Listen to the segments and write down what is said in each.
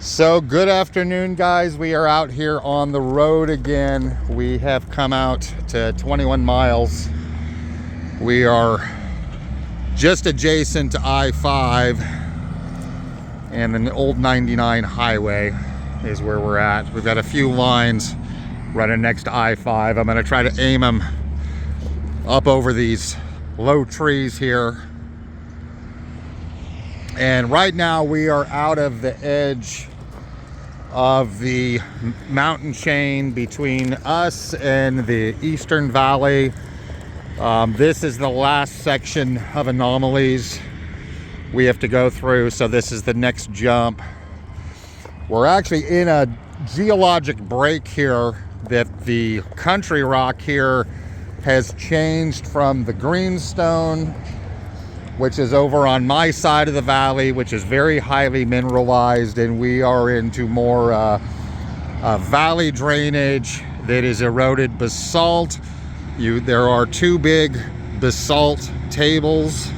So good afternoon, guys. We are out here on the road again. We have come out to 21 miles. We are just adjacent to I-5 and an old 99 highway is where we're at. We've got a few lines running next to I-5. I'm going to try to aim them up over these low trees here. And right now we are out of the edge of the mountain chain between us and the Eastern Valley. This is the last section of anomalies we have to go through, so this is the next jump. We're actually in a geologic break here that the country rock here has changed from the greenstone, which is over on my side of the valley, which is very highly mineralized, and we are into more valley drainage that is eroded basalt. There are two big basalt tables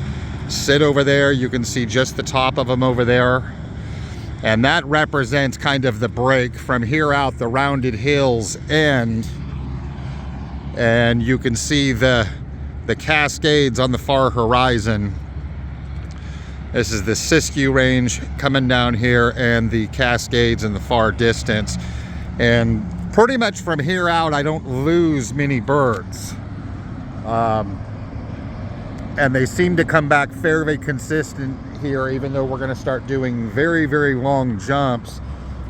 sit over there. You can see just the top of them over there. And that represents kind of the break. From here out, the rounded hills end. And you can see the Cascades on the far horizon. This is the Siskiyou Range coming down here and the Cascades in the far distance. And pretty much from here out, I don't lose many birds. And they seem to come back fairly consistent here, even though we're gonna start doing very, very long jumps.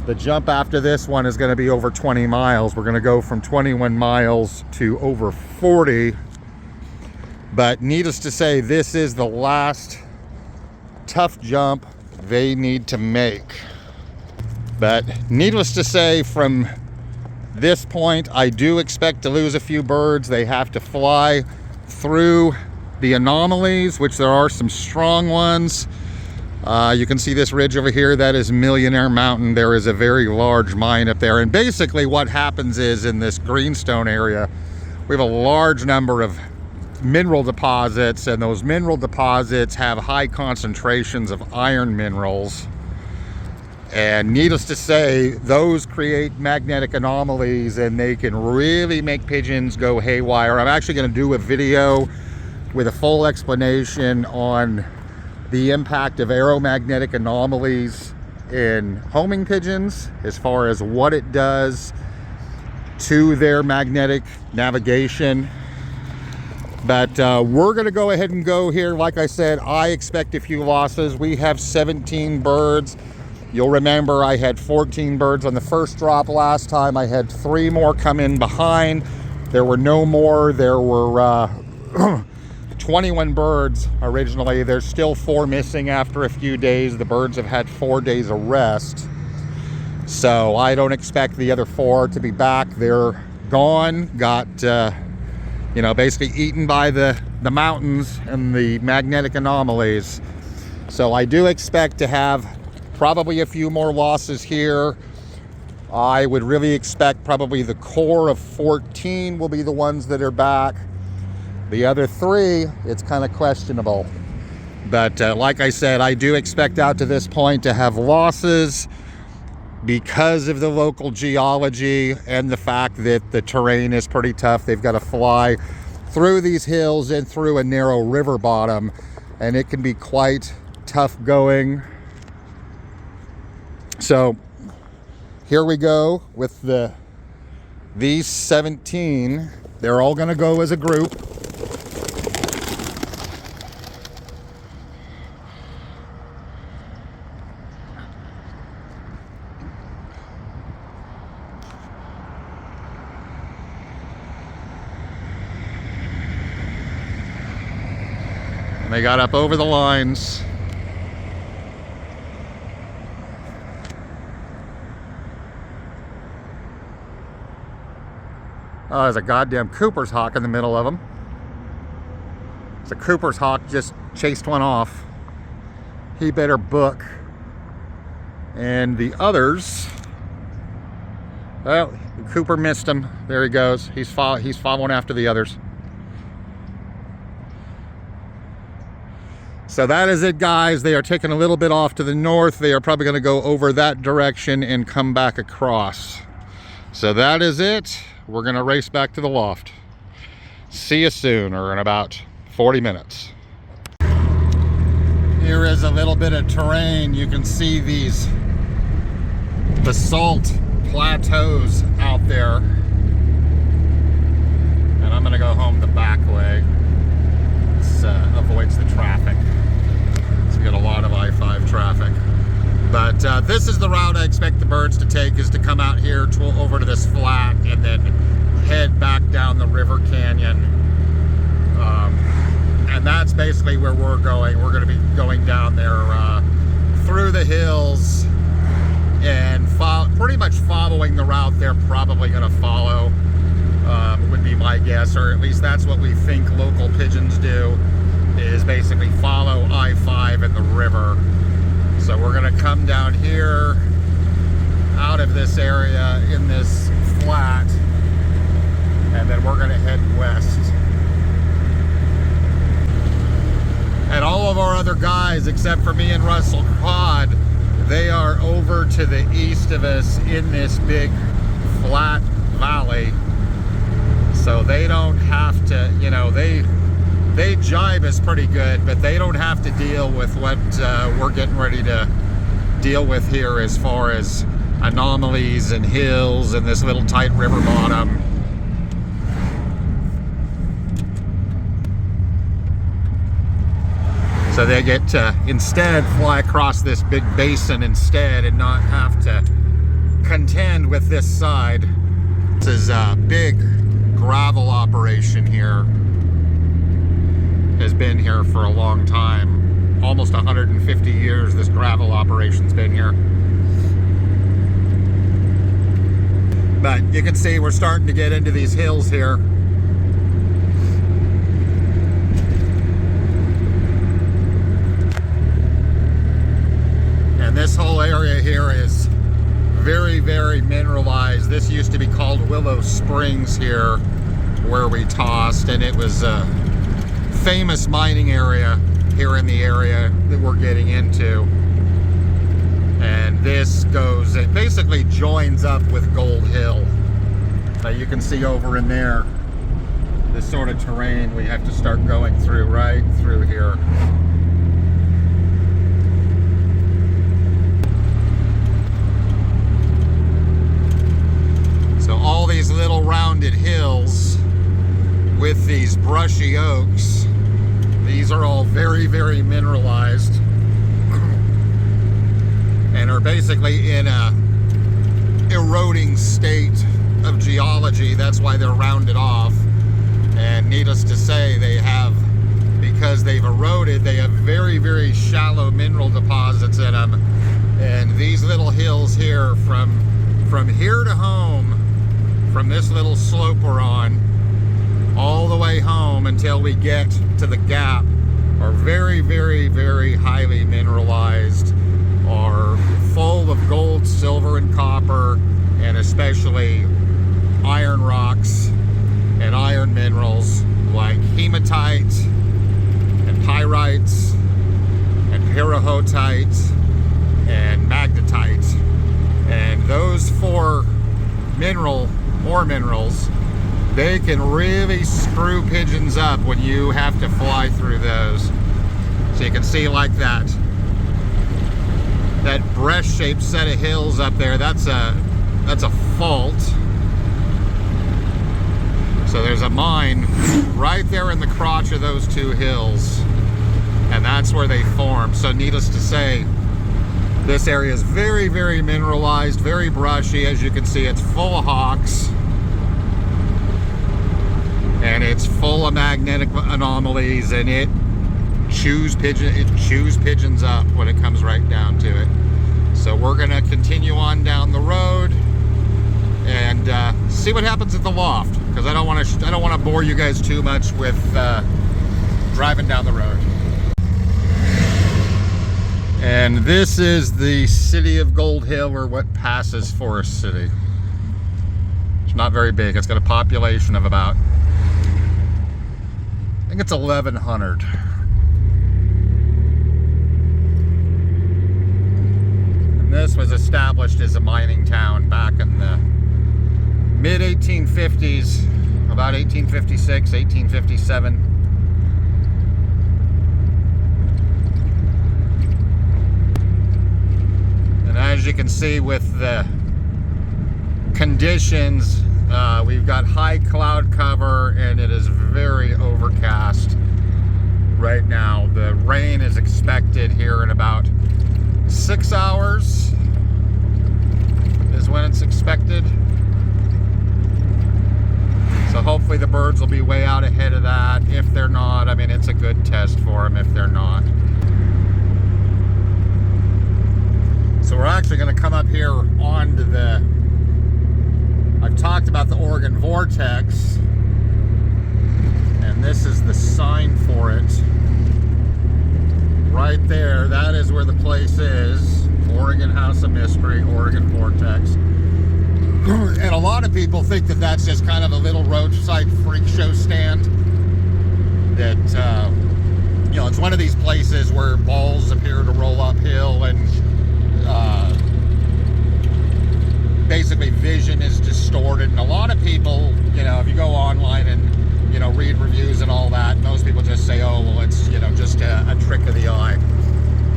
The jump after this one is gonna be over 20 miles. We're gonna go from 21 miles to over 40. But needless to say, this is the last tough jump they need to make. But needless to say, from this point, I do expect to lose a few birds. They have to fly through the anomalies, which there are some strong ones. You can see this ridge over here. That is Millionaire Mountain. There is a very large mine up there. And basically what happens is, in this greenstone area, we have a large number of mineral deposits, and those mineral deposits have high concentrations of iron minerals. And needless to say, those create magnetic anomalies, and they can really make pigeons go haywire. I'm actually going to do a video with a full explanation on the impact of aeromagnetic anomalies in homing pigeons, as far as what it does to their magnetic navigation. But we're going to go ahead and go here. Like I said, I expect a few losses. We have 17 birds. You'll remember I had 14 birds on the first drop last time. I had 3 more come in behind. There were no more. There were 21 birds originally. There's still 4 missing after a few days. The birds have had 4 days of rest. So I don't expect the other 4 to be back. They're gone, got basically eaten by the mountains and the magnetic anomalies. So I do expect to have probably a few more losses here. I would really expect probably the core of 14 will be the ones that are back. The other 3, it's kind of questionable. But like I said, I do expect out to this point to have losses because of the local geology and the fact that the terrain is pretty tough. They've got to fly through these hills and through a narrow river bottom, and it can be quite tough going. So here we go with these 17. They're all going to go as a group. They got up over the lines. Oh, there's a goddamn Cooper's hawk in the middle of them. The Cooper's hawk just chased one off. He better book. And the others, well, Cooper missed him. There he goes. He's following after the others. So that is it, guys. They are taking a little bit off to the north. They are probably going to go over that direction and come back across. So that is it. We're going to race back to the loft. See you soon, or in about 40 minutes. Here is a little bit of terrain. You can see these basalt plateaus out there. And I'm going to go home the back way. This avoids the traffic. So we got a lot of I-5 traffic. But this is the route I expect the birds to take, is to come out here over to this flat and then head back down the river canyon. And that's basically where we're going. We're going to be going down there through the hills and pretty much following the route they're probably going to follow, would be my guess, or at least that's what we think local pigeons do, is basically follow I-5 and the river. So we're going to come down here out of this area in this flat, and then we're going to head west. And all of our other guys, except for me and Russell Cod, they are over to the east of us in this big flat valley. So they don't have to, you know, they jibe us pretty good, but they don't have to deal with what we're getting ready to deal with here, as far as anomalies and hills and this little tight river bottom. So they get to instead fly across this big basin instead and not have to contend with this side. This is a big gravel operation here. Has been here for a long time. Almost 150 years this gravel operation's been here. But you can see we're starting to get into these hills here. And this whole area here is very, very mineralized. This used to be called Willow Springs here, where we tossed, and it was a famous mining area here in the area that we're getting into. And this goes, it basically joins up with Gold Hill. You can see over in there, this sort of terrain we have to start going through right through here. So all these little rounded hills with these brushy oaks, these are all very, very mineralized and are basically in a eroding state of geology. That's why they're rounded off. And needless to say, they have, because they've eroded, they have very, very shallow mineral deposits in them. And these little hills here, from here to home, from this little slope we're on, all the way home until we get to the gap, are very, very, very highly mineralized, are full of gold, silver, and copper, and especially iron rocks and iron minerals like hematite and pyrites and pyrrhotite and magnetite. And those four ore minerals, they can really screw pigeons up when you have to fly through those. So you can see like that breast-shaped set of hills up there, that's a fault. So there's a mine right there in the crotch of those two hills, and that's where they form. So needless to say, this area is very, very mineralized, very brushy. As you can see, it's full of hawks, and it's full of magnetic anomalies, and it chews pigeons up when it comes right down to it. So we're gonna continue on down the road and see what happens at the loft, because I don't want to bore you guys too much with driving down the road. And this is the city of Gold Hill, or what passes for a city. It's not very big. It's got a population of about, I think it's 1,100. this was established as a mining town back in the mid-1850s, about 1856, 1857. And as you can see with the conditions, we've got high cloud cover and it is very overcast right now. The rain is expected here in about 6 hours is when it's expected. So hopefully the birds will be way out ahead of that. If they're not, I mean, it's a good test for them if they're not. So we're actually going to come up here onto the, I've talked about the Oregon Vortex, and this is the sign for it. Right there, that is where the place is. Oregon House of Mystery, Oregon Vortex. And a lot of people think that that's just kind of a little roadside freak show stand. That, you know, it's one of these places where balls appear to roll uphill and basically vision is distorted. And a lot of people, you know, if you go online and, you know, read reviews and all that, most people just say, oh, well, it's, you know, just a trick of the eye.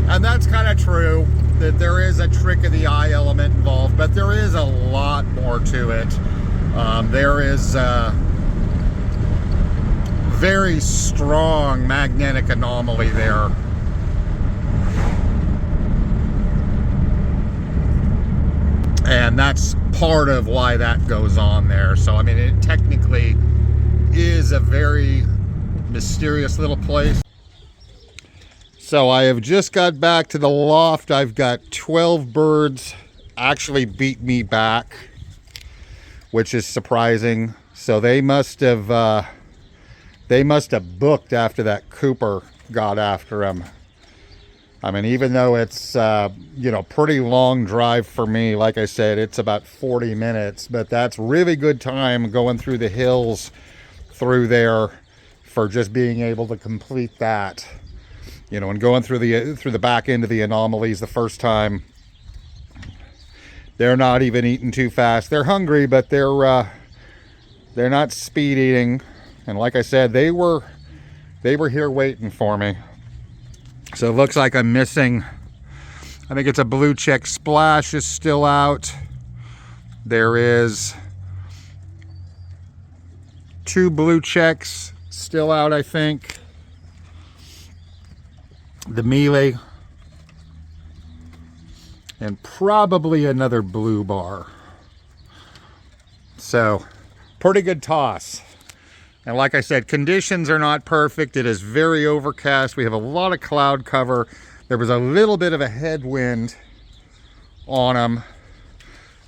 And that's kind of true, that there is a trick of the eye element involved, but there is a lot more to it. There is a very strong magnetic anomaly there. And that's part of why that goes on there. So, I mean, it technically is a very mysterious little place. So I have just got back to the loft. I've got 12 birds actually beat me back, which is surprising. So they must have booked after that Cooper got after him. I mean, even though it's, you know, pretty long drive for me, like I said, it's about 40 minutes, but that's really good time going through the hills through there for just being able to complete that, you know, and going through the back end of the anomalies the first time. They're not even eating too fast. They're hungry, but they're not speed eating. And like I said, they were here waiting for me. So it looks like I'm missing, I think it's a blue check splash is still out. There is 2 blue checks still out, I think. The mealy. And probably another blue bar. So, pretty good toss. And like I said, conditions are not perfect. It is very overcast. We have a lot of cloud cover. There was a little bit of a headwind on them.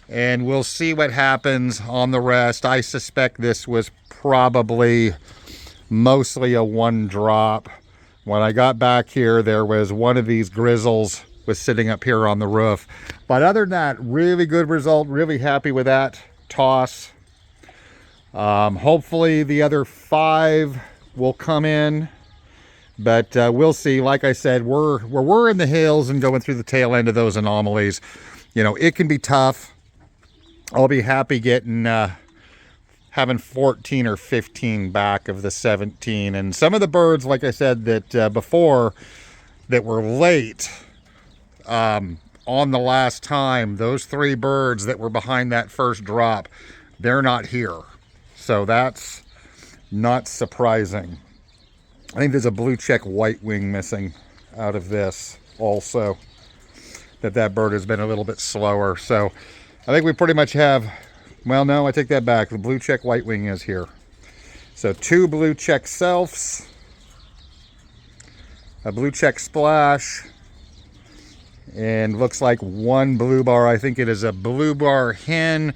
And we'll see what happens on the rest. I suspect this was probably mostly a 1 drop. When I got back here, there was one of these grizzles was sitting up here on the roof. But other than that, really good result. Really happy with that toss. Hopefully the other 5 will come in, but we'll see. Like I said, we're in the hills and going through the tail end of those anomalies. You know, it can be tough. I'll be happy getting having 14 or 15 back of the 17. And some of the birds, like I said, that before that were late on the last time, those 3 birds that were behind that first drop, they're not here. So that's not surprising. I think there's a blue check white wing missing out of this also. That bird has been a little bit slower. So I think we pretty much have, well, no, I take that back. The blue check white wing is here. So 2 blue check selfs, a blue check splash, and looks like 1 blue bar. I think it is a blue bar hen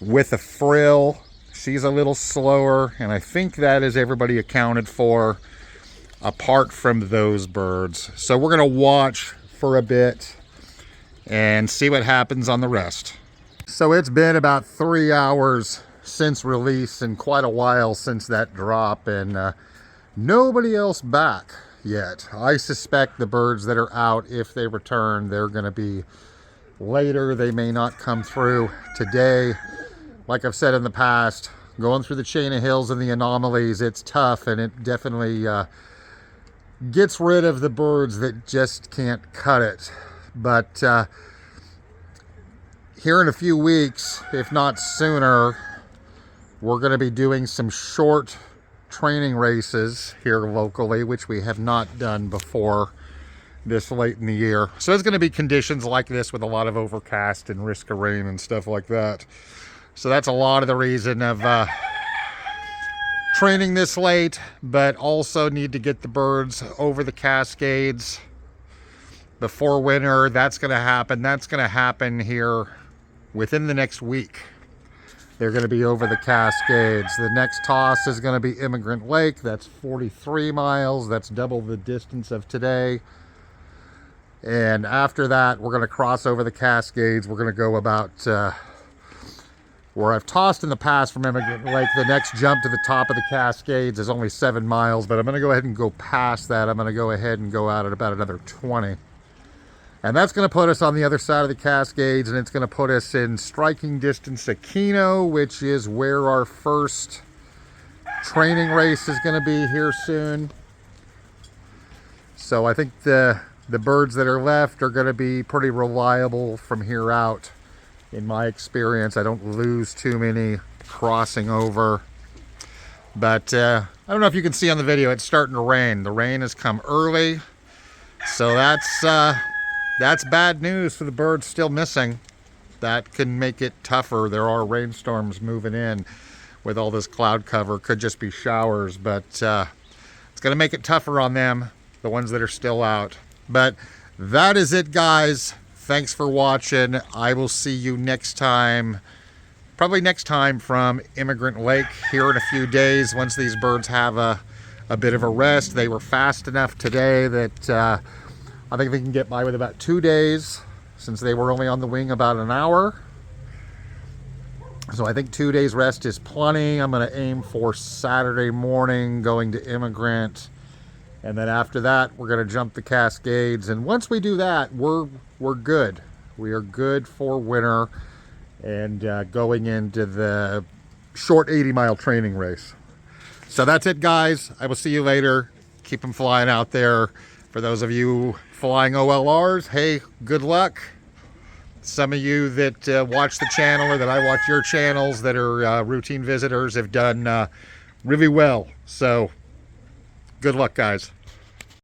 with a frill. She's a little slower, and I think that is everybody accounted for apart from those birds. So we're going to watch for a bit and see what happens on the rest. So it's been about 3 hours since release and quite a while since that drop, and nobody else back yet. I suspect the birds that are out, if they return, they're going to be later. They may not come through today. Like I've said in the past, going through the chain of hills and the anomalies, it's tough, and it definitely gets rid of the birds that just can't cut it. But here in a few weeks, if not sooner, we're going to be doing some short training races here locally, which we have not done before this late in the year. So it's going to be conditions like this with a lot of overcast and risk of rain and stuff like that. So that's a lot of the reason of training this late, but also need to get the birds over the Cascades before winter. That's going to happen. That's going to happen here within the next week. They're going to be over the Cascades. The next toss is going to be Immigrant Lake. That's 43 miles. That's double the distance of today. And after that, we're going to cross over the Cascades. We're going to go about where I've tossed in the past from Immigrant Lake. The next jump to the top of the Cascades is only 7 miles, but I'm going to go ahead and go past that. I'm going to go ahead and go out at about another 20. And that's going to put us on the other side of the Cascades, and it's going to put us in striking distance of Keno, which is where our first training race is going to be here soon. So I think the birds that are left are going to be pretty reliable from here out. In my experience, I don't lose too many crossing over. But I don't know if you can see on the video, it's starting to rain. The rain has come early, so that's bad news for the birds still missing. That can make it tougher. There are rainstorms moving in with all this cloud cover. Could just be showers, but it's going to make it tougher on them, the ones that are still out. But that is it, guys. Thanks for watching. I will see you next time. Probably next time from Immigrant Lake here in a few days, once these birds have a bit of a rest. They were fast enough today that I think they can get by with about 2 days, since they were only on the wing about an hour. So I think 2 days rest is plenty. I'm going to aim for Saturday morning going to Immigrant. And then after that, we're going to jump the Cascades. And once we do that, we're good. We are good for winter and going into the short 80-mile training race. So that's it, guys. I will see you later. Keep them flying out there. For those of you flying OLRs, hey, good luck. Some of you that watch the channel or that I watch your channels that are routine visitors have done really well. So good luck, guys.